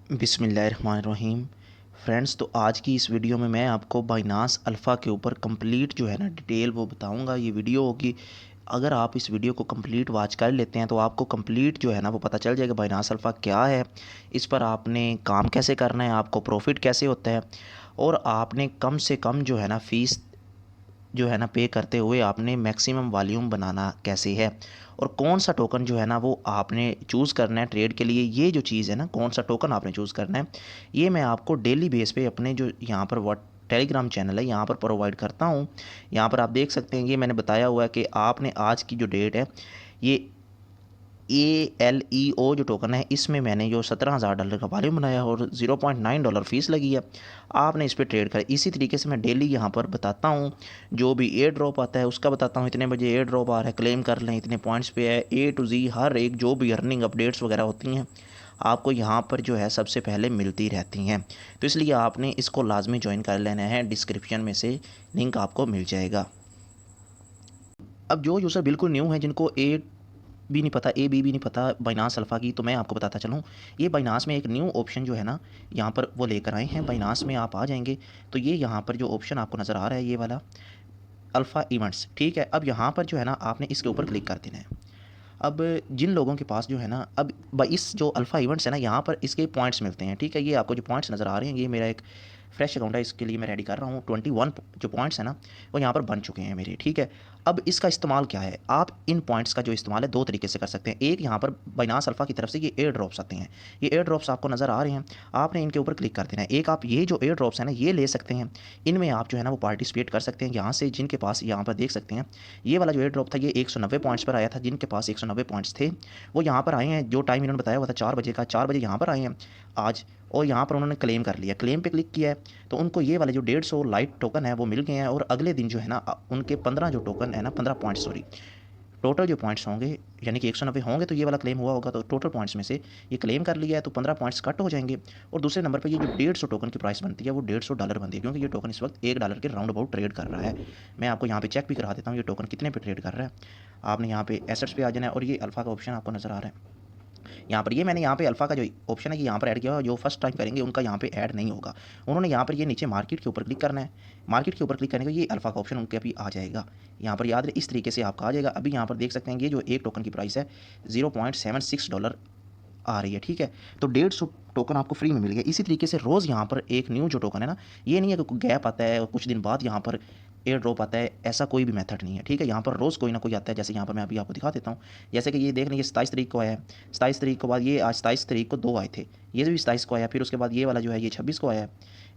बिस्मिल्लाहिर्रहमानिर्रहीम। फ्रेंड्स, तो आज की इस वीडियो में मैं आपको बाइनास अल्फ़ा के ऊपर कंप्लीट जो है ना डिटेल वो बताऊंगा। ये वीडियो होगी, अगर आप इस वीडियो को कंप्लीट वॉच कर लेते हैं तो आपको कंप्लीट जो है ना वो पता चल जाएगा बाइनास अल्फ़ा क्या है, इस पर आपने काम कैसे करना है, आपको प्रॉफिट कैसे होता है, और आपने कम से कम जो है ना फ़ीस जो है ना पे करते हुए आपने मैक्सिमम वॉल्यूम बनाना कैसे है, और कौन सा टोकन जो है ना वो आपने चूज़ करना है ट्रेड के लिए। ये जो चीज़ है ना, कौन सा टोकन आपने चूज़ करना है, ये मैं आपको डेली बेस पे अपने जो यहाँ पर व्हाट टेलीग्राम चैनल है यहाँ पर प्रोवाइड करता हूँ। यहाँ पर आप देख सकते हैं, ये मैंने बताया हुआ है कि आपने आज की जो डेट है, ये ALEO जो टोकन है, इसमें मैंने जो $17,000 का वॉल्यूम बनाया और $0.9 फीस लगी है। आपने इस पर ट्रेड करें। इसी तरीके से मैं डेली यहाँ पर बताता हूँ, जो भी एयर ड्रॉप आता है उसका बताता हूँ, इतने बजे एयर ड्रॉप आ रहा है, क्लेम कर लें, इतने पॉइंट्स पे है, A to Z हर एक जो भी अर्निंग अपडेट्स वगैरह होती हैं आपको यहाँ पर जो है सबसे पहले मिलती रहती हैं। तो इसलिए आपने इसको लाजमी ज्वाइन कर लेना है, डिस्क्रिप्शन में से लिंक आपको मिल जाएगा। अब जो यूज़र बिल्कुल न्यू हैं, जिनको भी नहीं पता, ए बी नहीं पता बाइनास अल्फ़ा की, तो मैं आपको बताता चलूँ। ये बाइनास में एक न्यू ऑप्शन जो है ना यहाँ पर वो लेकर आए हैं। बाइनास में आप आ जाएंगे तो ये यहाँ पर जो ऑप्शन आपको नज़र आ रहा है, ये वाला अल्फ़ा इवेंट्स, ठीक है। अब यहाँ पर जो है ना आपने इसके ऊपर क्लिक कर देना है। अब जिन लोगों के पास जो है ना, अब इस जो अल्फ़ा इवेंट्स है ना, यहाँ पर इसके पॉइंट्स मिलते हैं, ठीक है। ये आपको जो पॉइंट्स नज़र आ रहे हैं, ये मेरा एक फ्रेश अकाउंट है, इसके लिए मैं रेडी कर रहा हूँ। 21 जो पॉइंट्स हैं ना वो यहाँ पर बन चुके हैं मेरे, ठीक है। अब इसका इस्तेमाल क्या है, आप इन पॉइंट्स का जो इस्तेमाल है दो तरीके से कर सकते हैं। एक, यहाँ पर बाइनास अल्फ़ा की तरफ से ये एयर ड्रॉप्स आते हैं, ये एयर ड्रॉप्स आपको नज़र आ रहे हैं, आपने इनके ऊपर क्लिक कर देना है। एक, आप ये जो एयर ड्रॉप्स हैं ना ये ले सकते हैं, इनमें आप जो है ना वो पार्टिसिपेट कर सकते हैं यहाँ से। जिनके पास, यहाँ पर देख सकते हैं, ये वाला जो एयर ड्रॉप था ये 190 पॉइंट्स पर आया था। जिनके पास 190 पॉइंट्स थे वो यहाँ पर आए हैं, जो टाइम इन्होंने बताया हुआ था 4 बजे का, 4 बजे यहाँ पर आए हैं आज, और यहाँ पर उन्होंने क्लेम कर लिया। क्लेम पे क्लिक किया है तो उनको ये वाले जो 150 लाइट टोकन है वो मिल गए हैं, और अगले दिन जो है ना उनके 15 जो टोकन है ना, 15 पॉइंट्स सॉरी, टोटल जो पॉइंट्स होंगे, यानी कि 190 होंगे तो ये वाला क्लेम हुआ होगा, तो टोटल पॉइंट्स में से ये क्लेम कर लिया है तो 15 पॉइंट्स कट हो जाएंगे। और दूसरे नंबर पे ये जो 150 टोकन की प्राइस बनती है वो $150 बनती है, क्योंकि ये टोकन इस वक्त $1 के राउंड अबाउट ट्रेड कर रहा है। मैं आपको यहाँ पे चेक भी करा देता हूँ ये टोकन कितने पे ट्रेड कर रहा है। आपने यहाँ पे एसेट्स पे आ जाना है, और ये अल्फ़ा का ऑप्शन आपको नज़र आ रहा है यहाँ पर। ये मैंने यहाँ पे अल्फ़ा का जो ऑप्शन है ये यहाँ पर ऐड किया हुआ है। जो फर्स्ट टाइम करेंगे उनका यहाँ पे ऐड नहीं होगा। उन्होंने यहाँ पर ये नीचे मार्केट के ऊपर क्लिक करना है। मार्केट के ऊपर क्लिक करने का ये अल्फ़ा का ऑप्शन उनके अभी आ जाएगा। यहाँ पर याद रहे, इस तरीके से आपका आ जाएगा। अभी यहाँ पर देख सकते हैं ये जो एक टोकन की प्राइस है $0.76 आ रही है, ठीक है। तो 150 टोकन आपको फ्री में मिल गया। इसी तरीके से रोज़ यहाँ पर एक न्यू जो टोकन है ना, ये नहीं है कि गैप आता है और कुछ दिन बाद यहाँ पर एयर ड्रॉप आता है, ऐसा कोई भी मेथड नहीं है, ठीक है। यहाँ पर रोज़ कोई ना कोई आता है। जैसे यहाँ पर मैं अभी आपको दिखा देता हूँ, जैसे कि ये देख लें, ये 27 तारीख को आया है। 27 तारीख के बाद ये आज 27 तारीख को दो आए थे, ये भी 27 को आया। फिर उसके बाद ये वाला जो है ये 26 को आया है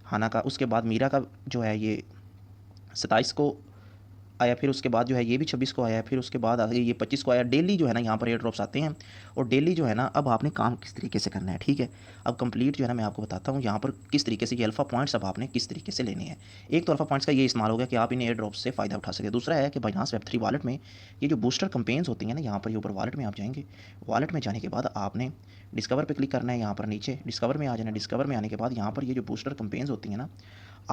हाना का। उसके बाद मीरा का जो है ये 27 को आया। फिर उसके बाद जो है ये भी 26 को आया। फिर उसके बाद आगे ये 25 को आया। डेली जो है ना यहाँ पर एयर ड्रॉप्स आते हैं, और डेली जो है ना अब आपने काम किस तरीके से करना है, ठीक है। अब कंप्लीट जो है ना मैं आपको बताता हूँ यहाँ पर किस तरीके से ये अल्फ़ा पॉइंट्स अब आपने किस तरीके से लेने हैं। एक तो अल्फ़ा पॉइंट्स का ये इस्तेमाल हो गया कि आप इन एयर ड्रॉप्स से फ़ायदा उठा सके। दूसरा है कि बाइनास वेब3 वॉलेट में ये जो बूस्टर कंपेन्स होती हैं ना, यहाँ पर ये ऊपर वॉलेट में आप जाएंगे। वॉलेट में जाने के बाद आपने डिस्कवर पर क्लिक करना है। यहाँ पर नीचे डिस्कवर में आ जाना है। डिस्कवर में आने के बाद यहाँ पर ये जो बूस्टर कंपेन्स होती हैं ना,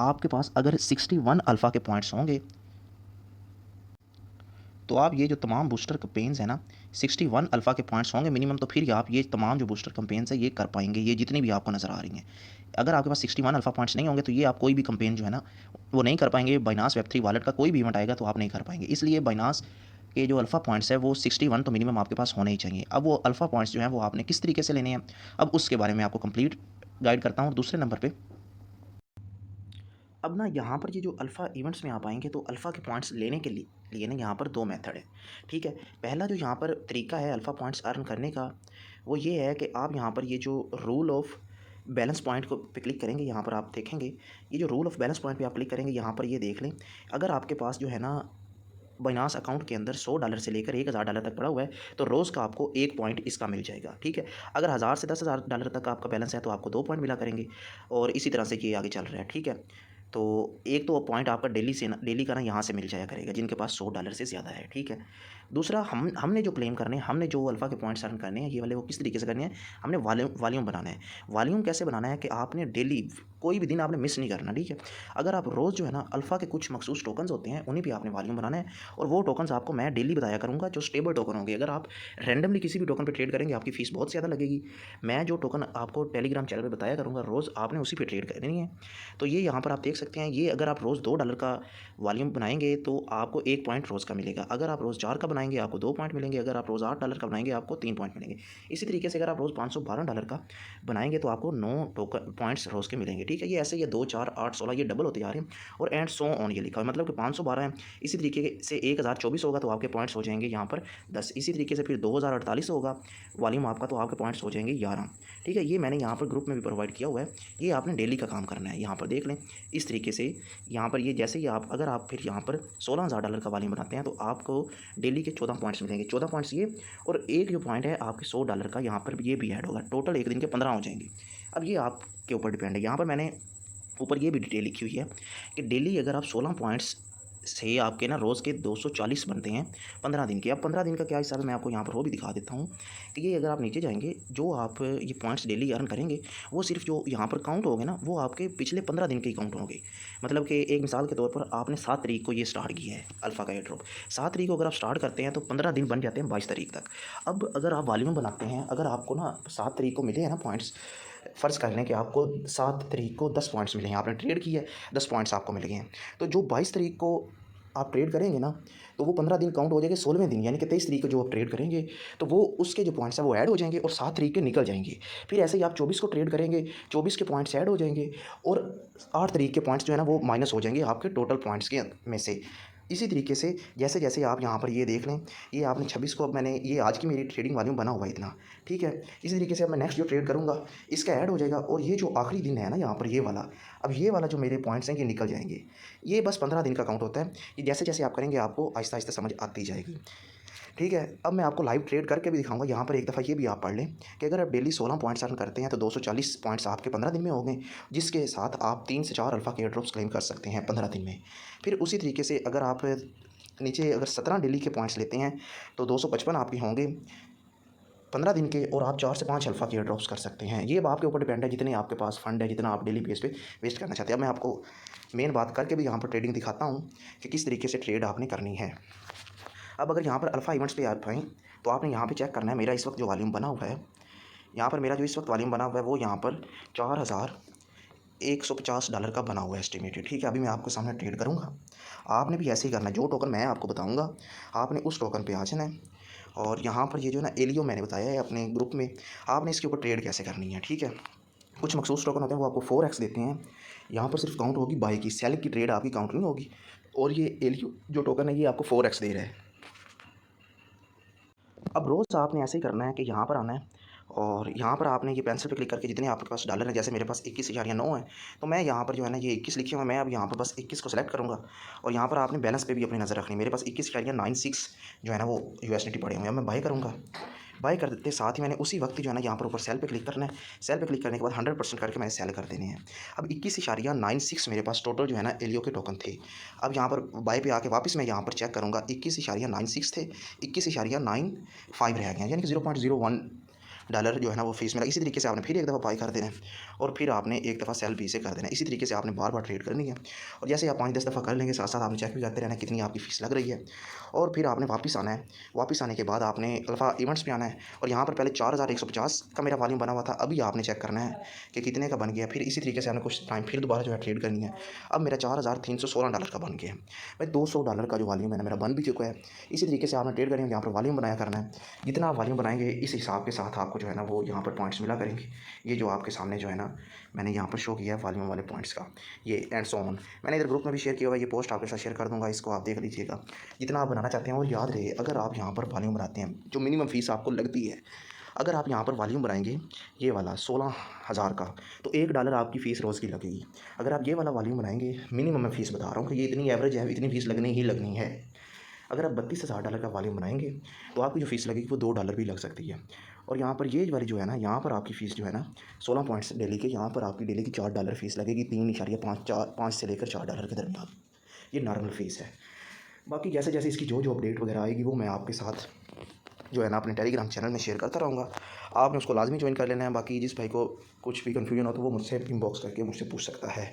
आपके पास अगर 61 अल्फ़ा के पॉइंट्स होंगे तो आप ये जो तमाम बूस्टर कैंपेन्स हैं ना, 61 अल्फ़ा के पॉइंट्स होंगे मिनिमम, तो फिर आप ये तमाम जो बूस्टर कैंपेन्स है ये कर पाएंगे, ये जितनी भी आपको नज़र आ रही हैं। अगर आपके पास 61 अल्फ़ा पॉइंट्स नहीं होंगे तो ये आप कोई भी कैंपेन जो है ना वो नहीं कर पाएंगे। बाइनास वेब3 वॉलेट का कोई भी इवेंट आएगा तो आप नहीं कर पाएंगे। इसलिए बाइनास के जो अल्फ़ा पॉइंट्स है वो 61 तो मिनिमम आपके पास होने ही चाहिए। अब वो अल्फ़ा पॉइंट्स जो हैं वो आपने किस तरीके से लेने हैं, अब उसके बारे में आपको कंप्लीट गाइड करता हूँ। दूसरे नंबर पर, अब ना यहाँ पर ये जो अल्फ़ा इवेंट्स में आप आएंगे तो अल्फ़ा के पॉइंट्स लेने के लिए ना यहाँ पर दो मेथड है, ठीक है। पहला जो यहाँ पर तरीका है अल्फ़ा पॉइंट्स अर्न करने का, वो ये है कि आप यहाँ पर ये जो रूल ऑफ बैलेंस पॉइंट को पे क्लिक करेंगे। यहाँ पर आप देखेंगे ये जो रूल ऑफ बैलेंस पॉइंट पे आप क्लिक करेंगे, यहाँ पर ये देख लें, अगर आपके पास जो है ना बाइनास अकाउंट के अंदर $100 से लेकर $1000 तक पड़ा हुआ है तो रोज़ का आपको एक पॉइंट इसका मिल जाएगा, ठीक है। अगर 1000 से $10,000 तक आपका बैलेंस है तो आपको 2 पॉइंट मिला करेंगे, और इसी तरह से ये आगे चल रहा है, ठीक है। तो एक तो पॉइंट आपका डेली का ना यहाँ से मिल जाया करेगा जिनके पास $100 से ज़्यादा है, ठीक है। दूसरा हमने जो क्लेम करने हैं, हमने जो अल्फ़ा के पॉइंट्स अर्न करने हैं ये वाले, वो किस तरीके से करने हैं, हमने वॉल्यूम बनाना है। वॉल्यूम कैसे बनाना है कि आपने डेली कोई भी दिन आपने मिस नहीं करना, ठीक है। अगर आप रोज़ जो है ना अल्फ़ा के कुछ मखसूस टोकन्स होते हैं उन्हीं पे आपने वॉल्यूम बनाना है, और वो टोकन्स आपको मैं डेली बताया करूँगा जो स्टेबल टोकन होंगे। अगर आप रैंडमली किसी भी टोकन पे ट्रेड करेंगे आपकी फ़ीस बहुत ज़्यादा लगेगी। मैं जो टोकन आपको टेलीग्राम चैनल पे बताया करूँगा रोज़ आपने उसी पे ट्रेड करनी है। तो ये यहाँ पर आप देख सकते हैं, ये अगर आप रोज़ $2 का वॉल्यूम बनाएंगे तो आपको 1 पॉइंट रोज़ का मिलेगा। अगर आप रोज़ 4 का बनाएंगे आपको 2 पॉइंट मिलेंगे। अगर आप रोज़ $8 का बनाएंगे आपको 3 पॉइंट मिलेंगे। इसी तरीके से अगर आप रोज़ $512 का बनाएंगे तो आपको 9 टोकन पॉइंट्स रोज़ के मिलेंगे, ठीक है। ये ऐसे ये 2 4 8 16 ये डबल होते जा रहे हैं, और एंड सो ऑन ये लिखा है, मतलब कि 512 है। इसी तरीके से 1024 होगा तो आपके पॉइंट्स हो जाएंगे यहाँ पर 10। इसी तरीके से फिर 2048 होगा वॉल्यूम आपका तो आपके पॉइंट्स हो जाएंगे 11, ठीक है। ये मैंने यहाँ पर ग्रुप में भी प्रोवाइड किया हुआ है। ये आपने डेली का काम करना है, यहाँ पर देख लें इस तरीके से। यहाँ पर ये जैसे ही आप अगर आप फिर यहाँ पर $16,000 का वॉल्यूम बनाते हैं तो आपको डेली के 14 पॉइंट्स मिलेंगे। 14 पॉइंट्स ये, और एक जो पॉइंट है आपके $100 का यहाँ पर ये भी ऐड होगा। टोटल एक दिन के 15 हो जाएंगे। अब ये आपके ऊपर डिपेंड है। यहाँ पर मैंने ऊपर ये भी डिटेल लिखी हुई है कि डेली अगर आप 16 पॉइंट्स से आपके ना रोज़ के 240 बनते हैं 15 दिन के। अब 15 दिन का क्या हिसाब है मैं आपको यहाँ पर वो भी दिखा देता हूँ कि ये अगर आप नीचे जाएंगे जो आप ये पॉइंट्स डेली अर्न करेंगे वो सिर्फ जो यहाँ पर काउंट होंगे ना वो आपके पिछले 15 दिन के ही काउंट होंगे। मतलब कि एक मिसाल के तौर पर आपने 7 तारीख को ये स्टार्ट किया है अल्फ़ा का एयर ड्रॉप, 7 तारीख को अगर आप स्टार्ट करते हैं तो 15 दिन बन जाते हैं 22 तारीख तक। अब अगर आप वॉल्यूम बनाते हैं, अगर आपको ना 7 तारीख को मिले हैं ना पॉइंट्स, फ़र्ज़ कर लें कि आपको 7 तारीख को 10 पॉइंट्स मिले हैं, आपने ट्रेड किया है 10 पॉइंट्स आपको मिल गए हैं, तो जो 22 तारीख को आप ट्रेड करेंगे ना तो वो 15 दिन काउंट हो जाएंगे 16वें दिन, यानी कि 23 तारीख को जो आप ट्रेड करेंगे तो वो उसके जो पॉइंट्स हैं वो ऐड हो जाएंगे और 7 तारीख के निकल जाएंगे। फिर ऐसे ही आप 24 को ट्रेड करेंगे, 24 के पॉइंट्स ऐड हो जाएंगे और 8 तारीख के पॉइंट्स जो है ना वो माइनस हो जाएंगे आपके टोटल पॉइंट्स के में से। इसी तरीके से जैसे जैसे आप यहाँ पर ये देख लें, ये आपने 26 को, अब मैंने ये आज की मेरी ट्रेडिंग वॉल्यूम बना हुआ है इतना, ठीक है। इसी तरीके से अब मैं नेक्स्ट जो ट्रेड करूँगा इसका ऐड हो जाएगा, और ये जो आखिरी दिन है ना यहाँ पर ये वाला, अब ये वाला जो मेरे पॉइंट्स हैं ये निकल जाएंगे। ये बस 15 दिन का काउंट होता है। ये जैसे जैसे आप करेंगे आपको आहिस्ता आहिस्ता समझ आती जाएगी, ठीक है। अब मैं आपको लाइव ट्रेड करके भी दिखाऊंगा। यहाँ पर एक दफ़ा ये भी आप पढ़ लें कि अगर आप डेली 16 पॉइंट्स अर्न करते हैं तो 240 पॉइंट्स आपके 15 दिन में हो गए, जिसके साथ आप 3 से 4 अल्फ़ा के एयर ड्रॉप्स क्लेम कर सकते हैं 15 दिन में। फिर उसी तरीके से अगर आप नीचे अगर 17 डेली के पॉइंट्स लेते हैं तो 255 आपके होंगे 15 दिन के, और आप 4 से 5 अल्फ़ा के एयर ड्रॉप्स कर सकते हैं। ये अब आपके ऊपर डिपेंड है जितने आपके पास फंड है, जितना आप डेली बेस पे वेस्ट करना चाहते हैं। अब मैं आपको मेन बात करके भी यहाँ पर ट्रेडिंग दिखाता हूँ कि किस तरीके से ट्रेड आपने करनी है। अब अगर यहाँ पर अल्फ़ा इवेंट्स पे आप आएँ तो आपने यहाँ पे चेक करना है मेरा इस वक्त जो वॉल्यूम बना हुआ है, यहाँ पर मेरा जो इस वक्त वॉल्यूम बना हुआ है वो यहाँ पर $4,150 का बना हुआ है एस्टिमेटेड, ठीक है। अभी मैं आपको सामने ट्रेड करूँगा, आपने भी ऐसे ही करना है। जो टोकन मैं आपको बताऊँगा आपने उस टोकन पे आ जाना है, और यहाँ पर ये जो है ना एलियो मैंने बताया है अपने ग्रुप में, आपने इसके ऊपर ट्रेड कैसे करनी है, ठीक है। कुछ मखसूस टोकन होते हैं वो आपको 4x देते हैं, यहाँ पर सिर्फ काउंट होगी बाई की, सेल की ट्रेड आपकी काउंट नहीं होगी। और ये एलियो जो टोकन है ये आपको 4x दे रहा है। अब रोज़ आपने ऐसे ही करना है कि यहाँ पर आना है, और यहाँ पर आपने ये पेंसिल पे क्लिक करके जितने आपके पास डॉलर हैं, जैसे मेरे पास 21,900 है तो मैं यहाँ पर जो है ना ये 21 लिखे हुए हैं, मैं अब यहाँ पर बस 21 को सेलेक्ट करूँगा, और यहाँ पर आपने बैलेंस पे भी अपनी नज़र रखनी है। मेरे पास 21,96 जो है ना वो USDT पड़े हुए हैं, मैं बाई करूँगा। बाई कर देते साथ ही मैंने उसी वक्त जो है ना यहाँ पर ऊपर सेल पे क्लिक करना है। सेल पे क्लिक करने के बाद 100% करके मैंने सेल कर देने हैं। अब 21,96 मेरे पास टोटल जो है ना एलियो के टोकन थे। अब यहाँ पर बाई पे आके वापस मैं यहाँ पर चेक करूँगा, 21,96 थे, 21,95 रह गए, यानी कि $0.01 जो है ना वो फीस मिला। इसी तरीके से आपने फिर एक दफ़ा बाई कर देना है, और फिर आपने एक दफ़ा सेल भी से कर देना है। इसी तरीके से आपने बार बार ट्रेड करनी है, और जैसे आप 5-10 दफ़ा कर लेंगे साथ साथ आपने चेक भी करते रहना कितनी आपकी फ़ीस लग रही है। और फिर आपने वापस आना है, वापस आने के बाद आपने अल्फ़ा इवेंट्स पे आना है, और यहाँ पर पहले 4,150 का मेरा वॉल्यूम बना हुआ था, अभी आपने चेक करना है कि कितने का बन गया। फिर इसी तरीके से आपने कुछ टाइम फिर दोबारा जो है ट्रेड करनी है। अब मेरा $4,316 का बन गया है भाई, $200 का जो वॉल्यूम है ना मेरा बन भी चुका है। इसी तरीके से आपने ट्रेड करनी है, यहाँ पर वॉल्यूम बनाया करना है। जितना आप वॉल्यूम बनाएंगे इस हिसाब के साथ आपको जो है ना वो यहाँ पर पॉइंट्स मिला करेंगे। ये जो आपके सामने जो है ना मैंने यहाँ पर शो किया है वॉल्यूम वाले पॉइंट्स का, ये एंड सो ऑन। मैंने इधर ग्रुप में भी शेयर किया हुआ है, ये पोस्ट आपके साथ शेयर कर दूँगा, इसको आप देख लीजिएगा जितना आप बनाना चाहते हैं। और याद रहे अगर आप यहाँ पर वॉल्यूम बनाते हैं जो मिनिमम फ़ीस आपको लगती है, अगर आप यहाँ पर वॉल्यूम बनाएंगे ये वाला 16,000 का तो $1 आपकी फ़ीस रोज़ की लगेगी। अगर आप ये वाला वॉल्यूम बनाएंगे, मिनिमम मैं फ़ीस बता रहा हूँ कि ये इतनी एवरेज है, इतनी फ़ीस लगनी ही लगनी है। अगर आप $32,000 का वॉल्यूम बनाएंगे तो आपकी जो फ़ीस लगेगी वो $2 भी लग सकती है। और यहाँ पर ये वाली जो है ना यहाँ पर आपकी फ़ीस जो है ना 16 पॉइंट्स डेली के, यहाँ पर आपकी डेली की $4 फ़ीस लगेगी, 3.5 से लेकर $4 के दरमियान ये नॉर्मल फ़ीस है। बाकी जैसे जैसे इसकी जो अपडेट वगैरह आएगी वो मैं आपके साथ जो है ना अपने टेलीग्राम चैनल में शेयर करता रहूँगा। आपने उसको लाजमी ज्वाइन कर लेना है। बाकी जिस भाई को कुछ भी कन्फ्यूजन हो तो वो मुझसे इनबॉक्स करके मुझसे पूछ सकता है।